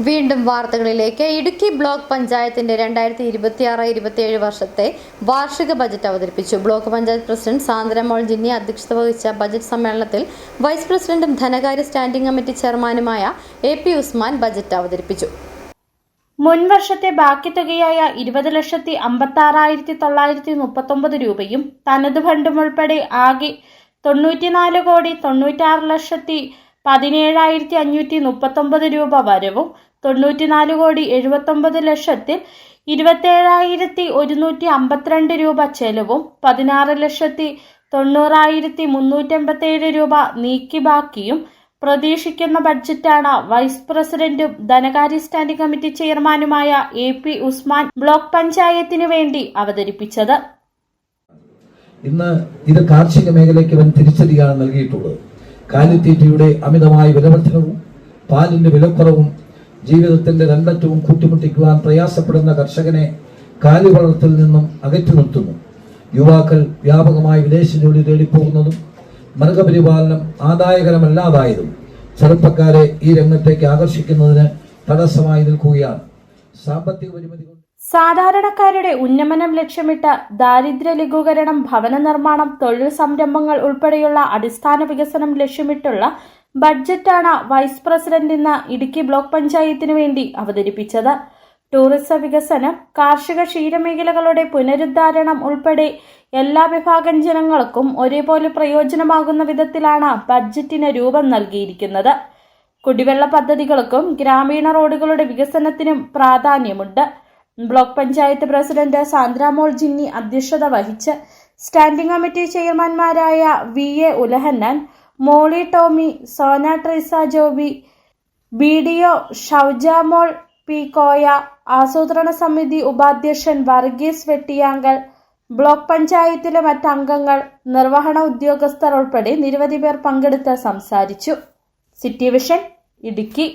വീണ്ടും വാർത്തകളിലേക്ക്. ഇടുക്കി ബ്ലോക്ക് പഞ്ചായത്തിന്റെ 2026-27 വർഷത്തെ വാർഷിക ബജറ്റ് അവതരിപ്പിച്ചു. ബ്ലോക്ക് പഞ്ചായത്ത് പ്രസിഡന്റ് സാന്ദ്രമോൾ ജിന്നി അധ്യക്ഷത വഹിച്ച ബജറ്റ് സമ്മേളനത്തിൽ വൈസ് പ്രസിഡന്റും ധനകാര്യ സ്റ്റാൻഡിംഗ് കമ്മിറ്റി ചെയർമാനുമായ AP ഉസ്മാൻ ബജറ്റ് അവതരിപ്പിച്ചു. മുൻവർഷത്തെ ബാക്കി തുകയായ 20,56,939 രൂപയും തനത് ഫണ്ടും ഉൾപ്പെടെ ആകെ 94,96,17,539 രൂപ വരവും 94,79,27,152 രൂപ ചെലവും 16,90,387 രൂപ നീക്കി ബാക്കിയും പ്രതീക്ഷിക്കുന്ന ബഡ്ജറ്റാണ് വൈസ് പ്രസിഡന്റും ധനകാര്യ സ്റ്റാൻഡിംഗ് കമ്മിറ്റി ചെയർമാനുമായ AP ഉസ്മാൻ ബ്ലോക്ക് പഞ്ചായത്തിനു വേണ്ടി അവതരിപ്പിച്ചത്. ഇന്ന് ഇത് കാർഷിക മേഖലയ്ക്ക് വൻ തിരിച്ചടിയാണ് നൽകിയിട്ടുള്ളത്. കാലിത്തീറ്റയുടെ അമിതമായ വിലവർദ്ധനവും പാലിന്റെ വിലക്കുറവും ജീവിതത്തിന്റെ രണ്ടറ്റവും കൂട്ടിമുട്ടിക്കുവാൻ പ്രയാസപ്പെടുന്ന കർഷകനെ കാലി വളർത്തൽ നിന്നും അകറ്റി നിർത്തുന്നു. യുവാക്കൾ വ്യാപകമായി വിദേശ ജോലി തേടിപ്പോകുന്നതും മൃഗപരിപാലനം ആദായകരമല്ലാതായതും ചെറുപ്പക്കാരെ ഈ രംഗത്തേക്ക് ആകർഷിക്കുന്നതിന് തടസ്സമായി നിൽക്കുകയാണ്. സാമ്പത്തിക പരിമിതി സാധാരണക്കാരുടെ ഉന്നമനം ലക്ഷ്യമിട്ട് ദാരിദ്ര്യ ലഘൂകരണം, ഭവന നിർമ്മാണം, തൊഴിൽ സംരംഭങ്ങൾ ഉൾപ്പെടെയുള്ള അടിസ്ഥാന വികസനം ലക്ഷ്യമിട്ടുള്ള ബഡ്ജറ്റാണ് വൈസ് പ്രസിഡന്റ് ഇന്ന് ഇടുക്കി ബ്ലോക്ക് പഞ്ചായത്തിനു വേണ്ടി അവതരിപ്പിച്ചത്. ടൂറിസം വികസനം, കാർഷിക ക്ഷീരമേഖലകളുടെ പുനരുദ്ധാരണം ഉൾപ്പെടെ എല്ലാ വിഭാഗം ജനങ്ങൾക്കും ഒരേപോലെ പ്രയോജനമാകുന്ന വിധത്തിലാണ് ബഡ്ജറ്റിന് രൂപം നൽകിയിരിക്കുന്നത്. കുടിവെള്ള പദ്ധതികൾക്കും ഗ്രാമീണ റോഡുകളുടെ വികസനത്തിനും പ്രാധാന്യമുണ്ട്. ബ്ലോക്ക് പഞ്ചായത്ത് പ്രസിഡന്റ് സാന്ദ്രമോൾ ജിന്നി അധ്യക്ഷത വഹിച്ച് സ്റ്റാൻഡിംഗ് കമ്മിറ്റി ചെയർമാൻമാരായ VA ഉലഹന്നാൻ, മോളി ടോമി, സോന ട്രീസ ജോബി, BDO ഷൗജാമോൾ P കോയ, ആസൂത്രണ സമിതി ഉപാധ്യക്ഷൻ വർഗീസ് വെട്ടിയാങ്കൽ, ബ്ലോക്ക് പഞ്ചായത്തിലെ മറ്റംഗങ്ങൾ, നിർവഹണ ഉദ്യോഗസ്ഥർ ഉൾപ്പെടെ നിരവധി പേർ പങ്കെടുത്ത് സംസാരിച്ചു. City vision, Idukki.